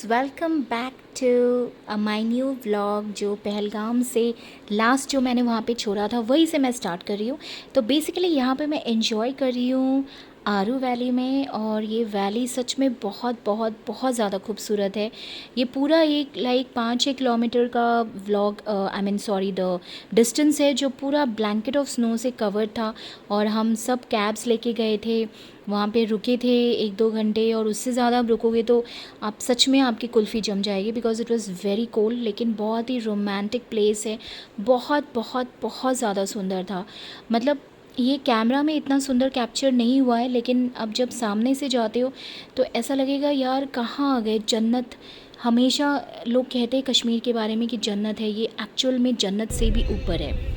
Welcome back to my new vlog. जो पहलगाम से last जो मैंने वहाँ पे छोड़ा था वही से मैं स्टार्ट कर रही हूँ। तो बेसिकली यहाँ पे मैं एंजॉय कर रही हूँ आरू वैली में, और ये वैली सच में बहुत बहुत बहुत ज़्यादा खूबसूरत है। ये पूरा एक 5-6 किलोमीटर का vlog, I mean sorry the distance है, जो पूरा ब्लैंकेट ऑफ स्नो से कवर्ड था। और हम सब कैब्स लेके गए थे, वहाँ पे रुके थे 1-2 घंटे, और उससे ज़्यादा आप रुकोगे तो आप सच में आपकी कुल्फ़ी जम जाएगी, because it was very cold. लेकिन बहुत ही रोमांटिक प्लेस है, बहुत बहुत बहुत ज़्यादा सुंदर था। मतलब ये कैमरा में इतना सुंदर कैप्चर नहीं हुआ है, लेकिन अब जब सामने से जाते हो तो ऐसा लगेगा यार कहाँ आ गए, जन्नत। हमेशा लोग कहते हैं कश्मीर के बारे में कि जन्नत है, ये एक्चुअल में जन्नत से भी ऊपर है।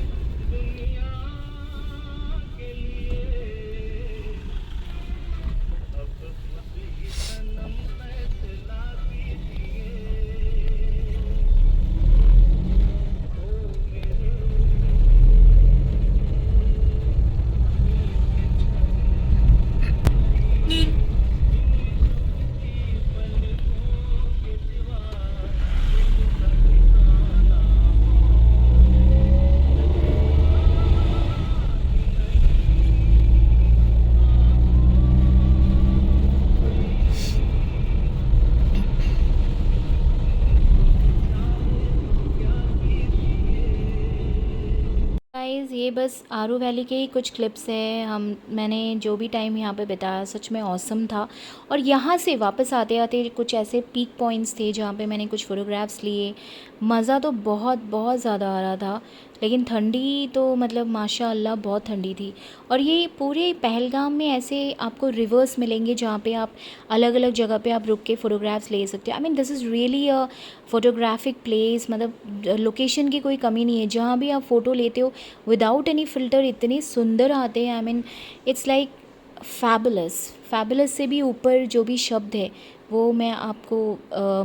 गाइस, ये बस आरू वैली के ही कुछ क्लिप्स हैं। मैंने जो भी टाइम यहाँ पे बिताया सच में ऑसम था। और यहाँ से वापस आते आते कुछ ऐसे पीक पॉइंट्स थे जहाँ पे मैंने कुछ फ़ोटोग्राफ्स लिए। मज़ा तो बहुत बहुत ज़्यादा आ रहा था, लेकिन ठंडी तो मतलब माशाअल्लाह बहुत ठंडी थी। और ये पूरे पहलगाम में ऐसे आपको रिवर्स मिलेंगे जहाँ पे आप अलग अलग जगह पे आप रुक के फ़ोटोग्राफ्स ले सकते हो। I mean this is really a photographic place. मतलब लोकेशन की कोई कमी नहीं है, जहाँ भी आप फ़ोटो लेते हो विदाउट एनी फ़िल्टर इतने सुंदर आते हैं। आई mean it's like fabulous. Fabulous से भी ऊपर जो भी शब्द है वो मैं आपको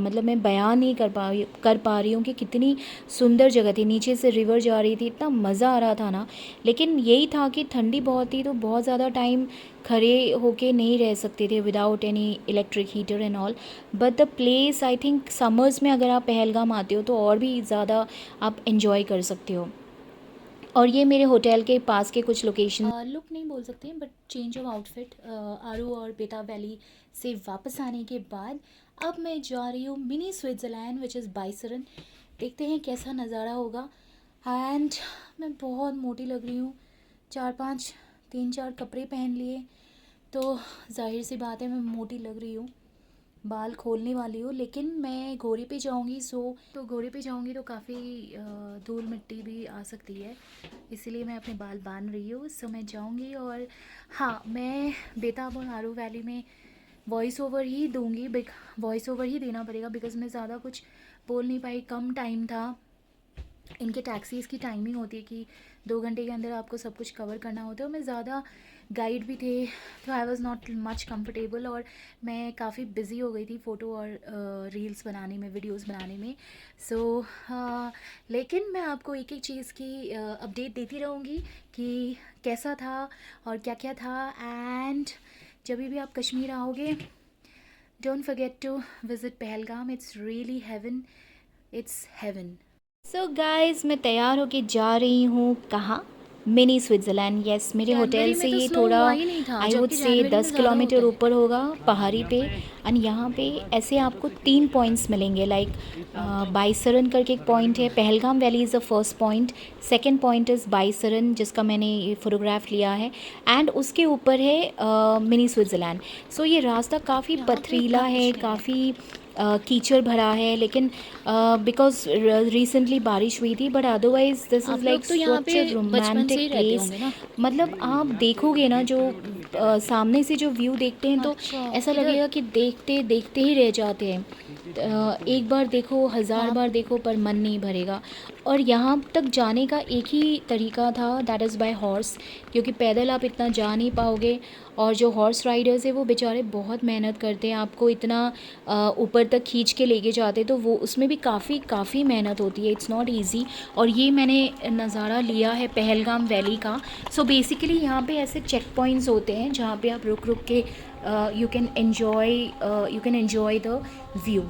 मतलब मैं बयान नहीं कर पा रही हूँ कि कितनी सुंदर जगह थी। नीचे से रिवर जा रही थी, इतना मज़ा आ रहा था ना। लेकिन यही था कि ठंडी बहुत थी, तो बहुत ज़्यादा टाइम खड़े होके नहीं रह सकते थे without any electric heater and all. But the place I think summers में अगर आप पहलगाम आते हो तो और भी ज़्यादा आप इन्जॉय कर सकते हो। और ये मेरे होटल के पास के कुछ लोकेशन, लुक नहीं बोल सकते हैं बट चेंज ऑफ आउटफिट। आरू और बेता वैली से वापस आने के बाद अब मैं जा रही हूँ मिनी स्विट्ज़रलैंड विच इज़ बाइसरन। देखते हैं कैसा नज़ारा होगा। एंड मैं बहुत मोटी लग रही हूँ, 3-4 कपड़े पहन लिए, तो जाहिर सी बात है मैं मोटी लग रही हूँ। बाल खोलने वाली हूँ, लेकिन मैं घोड़े पे जाऊँगी, तो घोड़े पे जाऊँगी तो काफ़ी धूल मिट्टी भी आ सकती है, इसीलिए मैं अपने बाल बांध रही हूँ। सो मैं जाऊँगी, और हाँ, मैं बेताब और आरू वैली में वॉइस ओवर ही दूँगी। वॉइस ओवर ही देना पड़ेगा, बिकॉज़ मैं ज़्यादा कुछ बोल नहीं पाई, कम टाइम था। इनके टैक्सीज़ की टाइमिंग होती है कि 2 घंटे के अंदर आपको सब कुछ कवर करना होता है, और मैं ज़्यादा गाइड भी थे, तो I was not much comfortable. और मैं काफ़ी बिज़ी हो गई थी फ़ोटो और रील्स बनाने में, वीडियोस बनाने में। सो लेकिन मैं आपको एक एक चीज़ की अपडेट देती रहूँगी कि कैसा था और क्या क्या था। एंड जब भी आप कश्मीर आओगे, don't forget to visit Pahalgam. It's really heaven, it's heaven. So guys, मैं तैयार होके जा रही हूँ कहाँ? Mini Switzerland. यस, मेरे होटल जनवरी से में तो ये स्नो थोड़ा हुआ ही नहीं था, आई वुड जबकि से जनवरी में 10 ज़्यादा होता किलोमीटर है। ऊपर होगा पहाड़ी पे। एंड यहाँ पे ऐसे आपको 3 पॉइंट्स मिलेंगे, लाइक बाईसरन करके एक पॉइंट है। Pahalgam valley is the first point, second point is Baisaran जिसका मैंने ये फ़ोटोग्राफ लिया है, एंड उसके ऊपर है मिनी स्विट्ज़रलैंड। सो ये रास्ता काफ़ी यहाँ पे पथरीला इतना है, कुछ नहीं है। काफ़ी कीचड़ भरा है, लेकिन बिकॉज रिसेंटली बारिश हुई थी, बट अदरवाइज दिस इज़ आप लोग लाइक तो यहाँ सच पे अ बचपन से रोमांटिक ही रहते प्लेस। होंगे ना? मतलब आप देखोगे ना, जो सामने से जो व्यू देखते हैं तो अच्छा, ऐसा किधर? लगेगा कि देखते देखते ही रह जाते हैं। एक बार देखो, हज़ार वहाँ बार देखो, पर मन नहीं भरेगा। और यहाँ तक जाने का एक ही तरीका था, दैट इज़ बाय हॉर्स, क्योंकि पैदल आप इतना जा नहीं पाओगे। और जो हॉर्स राइडर्स है वो बेचारे बहुत मेहनत करते हैं, आपको इतना ऊपर तक खींच के लेके जाते, तो वो उसमें भी काफ़ी काफ़ी मेहनत होती है, इट्स नॉट इजी। और ये मैंने नज़ारा लिया है पहलगाम वैली का। सो बेसिकली यहाँ पे ऐसे चेक पॉइंट्स होते हैं जहाँ पे आप रुक रुक के you can enjoy the view.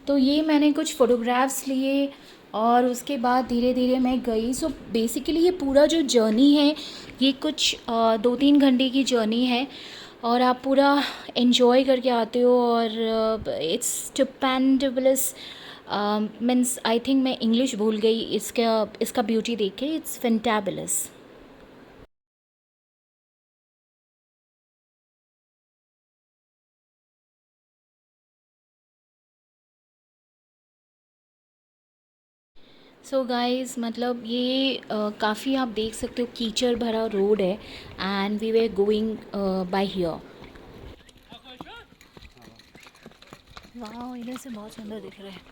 तो ये मैंने कुछ फ़ोटोग्राफ्स लिए और उसके बाद धीरे धीरे मैं गई। सो बेसिकली ये पूरा जो जर्नी है ये कुछ 2-3 घंटे की जर्नी है और आप पूरा एंजॉय करके आते हो। और इट्स स्टुपेंडबलस, मीन्स आई थिंक मैं इंग्लिश भूल गई इसका इसका ब्यूटी देख के। It's fantabulous. सो गाइस मतलब ये काफ़ी आप देख सकते हो कीचड़ भरा रोड है and we were going by here. वाह, इधर से बहुत सुंदर दिख रहा है।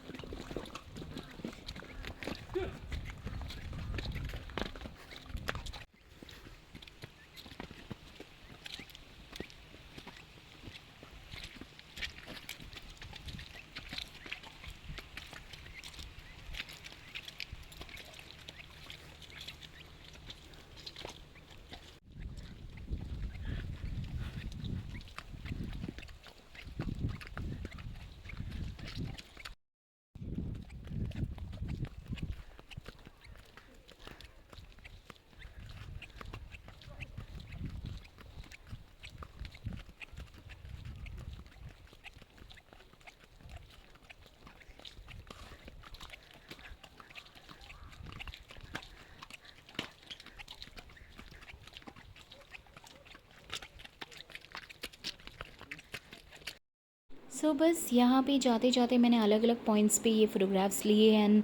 बस यहाँ पे जाते जाते मैंने अलग अलग पॉइंट्स पे ये फ़ोटोग्राफ्स लिए एंड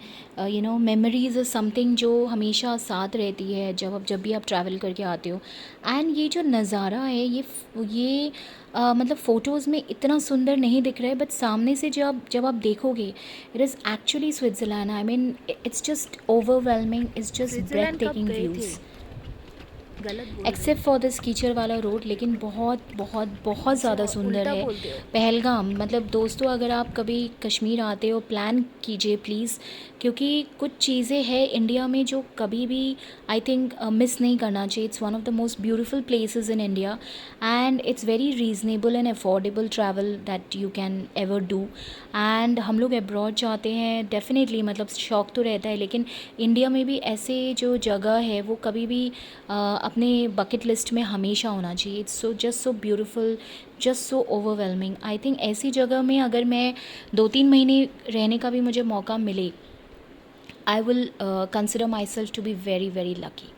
मेमोरीज़ इज़ समथिंग जो हमेशा साथ रहती है जब भी आप ट्रैवल करके आते हो। एंड ये जो नज़ारा है ये मतलब फ़ोटोज़ में इतना सुंदर नहीं दिख रहा है, बट सामने से जब आप देखोगे it is actually Switzerland. I mean it's just overwhelming, it's just breathtaking views except for this कीचड़ वाला रोड। लेकिन बहुत बहुत बहुत ज़्यादा सुंदर है पहलगाम। मतलब दोस्तों अगर आप कभी कश्मीर आते हो प्लान कीजिए प्लीज़, क्योंकि कुछ चीज़ें हैं इंडिया में जो कभी भी आई थिंक मिस नहीं करना चाहिए। It's one of the most beautiful places in India and it's very reasonable and affordable travel that you can ever do. And हम लोग अब्रॉड जाते हैं डेफिनेटली, मतलब शौक तो रहता है, लेकिन इंडिया में भी ऐसे जो जगह है वो कभी भी अपने बकेट लिस्ट में हमेशा होना चाहिए। It's so just so beautiful, just so overwhelming. I think ऐसी जगह में अगर मैं 2-3 महीने रहने का भी मुझे मौका मिले, I will consider myself to be very very lucky.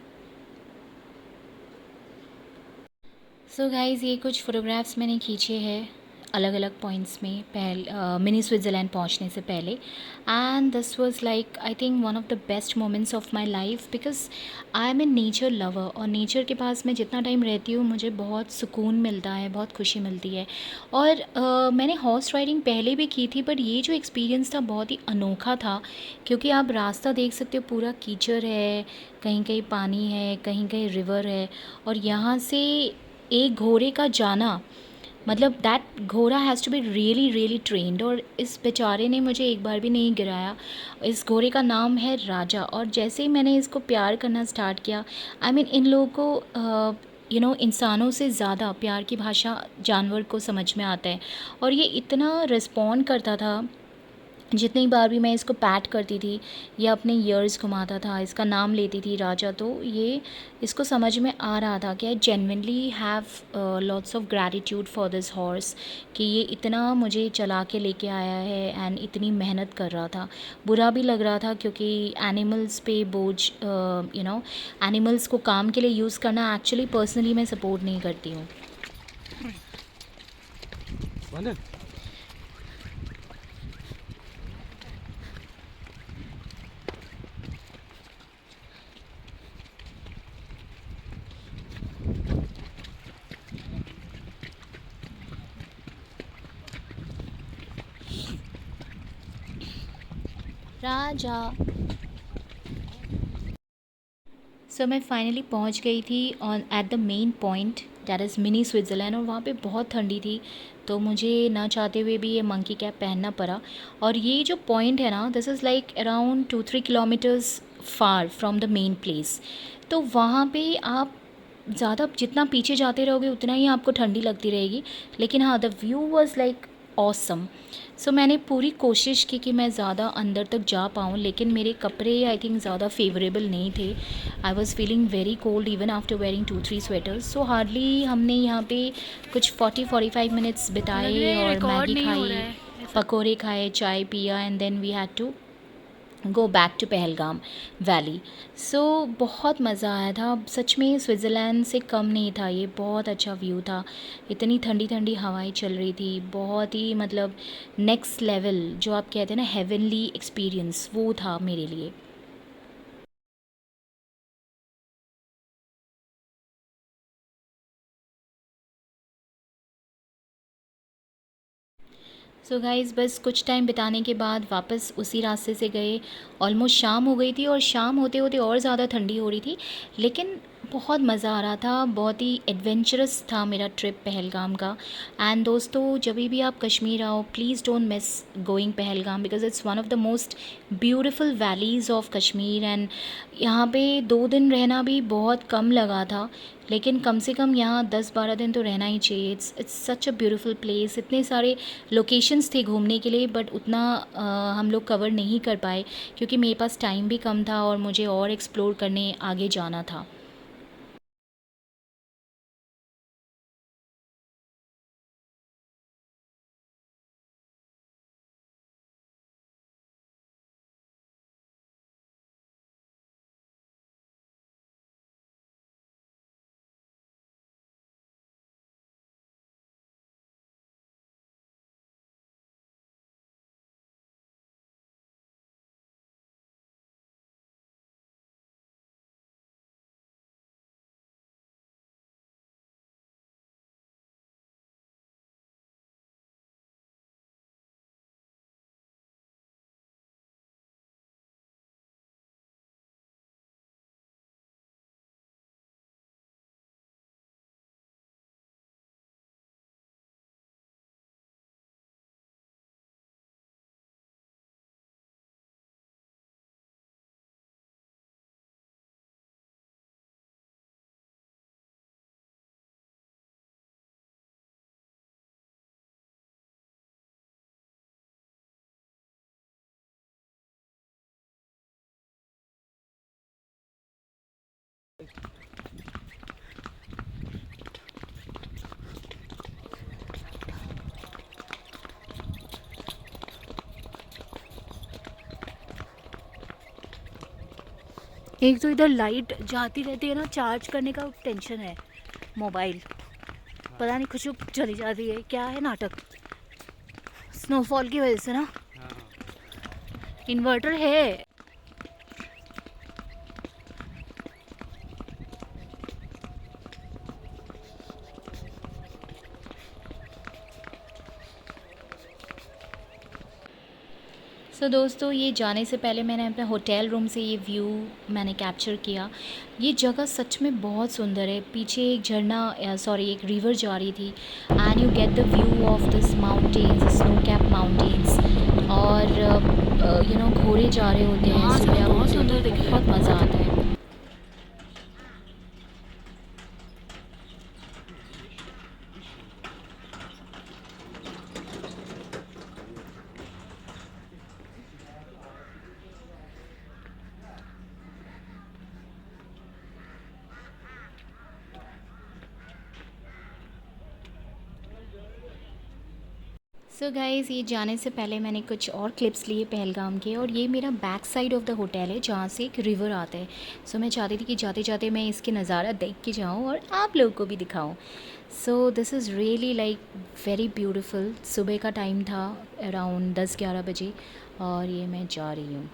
So guys ये कुछ फ़ोटोग्राफ्स मैंने खींचे हैं अलग अलग पॉइंट्स में मिनी स्विट्ज़रलैंड पहुंचने से पहले। And this was like I think one of the best moments of my life because I am a nature lover. और नेचर के पास मैं जितना टाइम रहती हूँ मुझे बहुत सुकून मिलता है, बहुत खुशी मिलती है। और मैंने हॉर्स राइडिंग पहले भी की थी, बट ये जो एक्सपीरियंस था बहुत ही अनोखा था, क्योंकि आप रास्ता देख सकते हो पूरा कीचड़ है, कहीं कहीं पानी है, कहीं कहीं रिवर है। और यहाँ से एक घोड़े का जाना, मतलब दैट घोड़ा has to be really really trained. और इस बेचारे ने मुझे एक बार भी नहीं गिराया। इस घोड़े का नाम है राजा। और जैसे ही मैंने इसको प्यार करना स्टार्ट किया, आई मीन इन लोगों को इंसानों से ज़्यादा प्यार की भाषा जानवर को समझ में आता है। और ये इतना रिस्पॉन्ड करता था, जितनी बार भी मैं इसको पैट करती थी या अपने ईयर्स घुमाता था, इसका नाम लेती थी राजा, तो ये इसको समझ में आ रहा था कि I genuinely have lots of gratitude for this horse, कि ये इतना मुझे चला के लेके आया है एंड इतनी मेहनत कर रहा था। बुरा भी लग रहा था क्योंकि एनिमल्स पे बोझ, एनिमल्स को काम के लिए यूज़ करना एक्चुअली पर्सनली मैं सपोर्ट नहीं करती हूँ। राजा। सो मैं फाइनली पहुंच गई थी on at the main point that is mini Switzerland. और वहाँ पे बहुत ठंडी थी, तो मुझे ना चाहते हुए भी ये मंकी कैप पहनना पड़ा। और ये जो पॉइंट है ना, this is like around 2-3 kilometres far from the main place. तो वहाँ पे आप ज़्यादा जितना पीछे जाते रहोगे उतना ही आपको ठंडी लगती रहेगी। लेकिन हाँ, the view was like awesome. So मैंने पूरी कोशिश की कि मैं ज़्यादा अंदर तक जा पाऊँ, लेकिन मेरे कपड़े आई थिंक ज़्यादा फेवरेबल नहीं थे। I was feeling very cold even after wearing 2-3 sweaters. So hardly हमने यहाँ पे कुछ 40-45 मिनट्स लग बिताए रहा है और रिकॉर्ड मैगी नहीं हो रहा खाई, है ऐसा। पकोड़े खाए, चाय पिया, and then we had to go back to Pahalgam valley. So बहुत मज़ा आया था सच में, स्विट्ज़रलैंड से कम नहीं था ये, बहुत अच्छा व्यू था, इतनी ठंडी ठंडी हवाएं चल रही थी, बहुत ही मतलब नेक्स्ट लेवल जो आप कहते हैं ना हेवनली एक्सपीरियंस, वो था मेरे लिए। सो गाइज़ बस कुछ टाइम बिताने के बाद वापस उसी रास्ते से गए। ऑलमोस्ट शाम हो गई थी और शाम होते होते और ज़्यादा ठंडी हो रही थी, लेकिन बहुत मज़ा आ रहा था, बहुत ही एडवेंचरस था मेरा ट्रिप पहलगाम का। एंड दोस्तों जब भी आप कश्मीर आओ please don't miss going Pahalgam, because it's one of the most beautiful valleys of Kashmir. And यहाँ पे 2 दिन रहना भी बहुत कम लगा था, लेकिन कम से कम यहाँ 10-12 दिन तो रहना ही चाहिए। It's such a beautiful place, इतने सारे लोकेशंस थे घूमने के लिए, बट उतना हम लोग कवर नहीं कर पाए क्योंकि मेरे पास टाइम भी कम था और मुझे और एक्सप्लोर करने आगे जाना था। एक तो इधर लाइट जाती रहती है ना, चार्ज करने का टेंशन है मोबाइल, पता नहीं कुछ चली जाती है, क्या है नाटक। स्नोफॉल की वजह से ना, इन्वर्टर है। सो दोस्तों ये जाने से पहले मैंने अपने होटल रूम से ये व्यू मैंने कैप्चर किया। ये जगह सच में बहुत सुंदर है, पीछे एक झरना सॉरी एक रिवर जा रही थी, and you get the view of this mountains, snow cap mountains. और घोड़े जा रहे होते हैं वहाँ से तो सुबह बहुत उठते सुंदर तो दिख रहा बहुत है। मज़ा आता है। सो गाइज़ ये जाने से पहले मैंने कुछ और क्लिप्स लिए पहलगाम के, और ये मेरा back side of the hotel है जहाँ से एक रिवर आता है। सो मैं चाहती थी कि जाते जाते मैं इसके नज़ारा देख के जाऊँ और आप लोगों को भी दिखाऊँ। So this is really like very beautiful. सुबह का टाइम था, अराउंड 10-11 बजे, और ये मैं जा रही हूँ।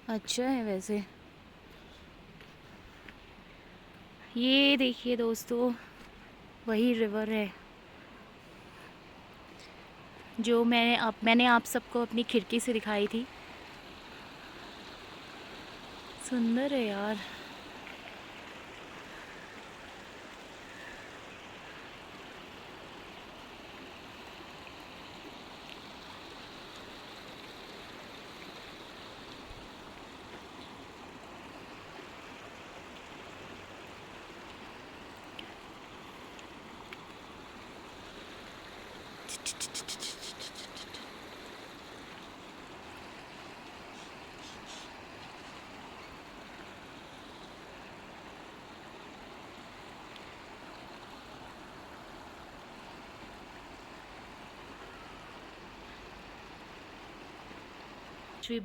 अच्छा है वैसे। ये देखिए दोस्तों, वही रिवर है जो मैंने आप सबको अपनी खिड़की से दिखाई थी। सुंदर है यार।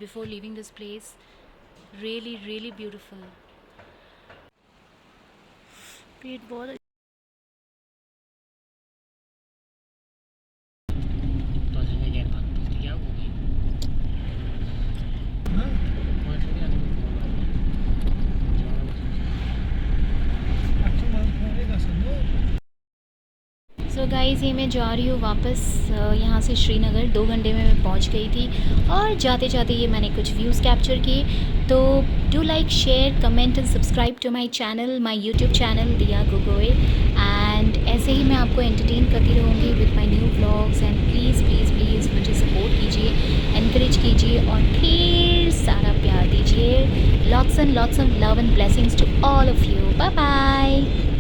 Before leaving this place, really beautiful. पेट बहुत सो गाइज़, ये मैं जा रही हूँ वापस यहाँ से श्रीनगर। 2 घंटे में मैं पहुँच गई थी और जाते जाते ये मैंने कुछ व्यूज़ कैप्चर किए। तो do like, share, comment and subscribe to my channel, my YouTube channel Diya Gogoi. And ऐसे ही मैं आपको एंटरटेन करती रहूँगी with my new vlogs. And please please please मुझे सपोर्ट कीजिए, एनकरेज कीजिए और ढेर सारा प्यार दीजिए। Lots and lots of love and blessings to all of you. Bye bye.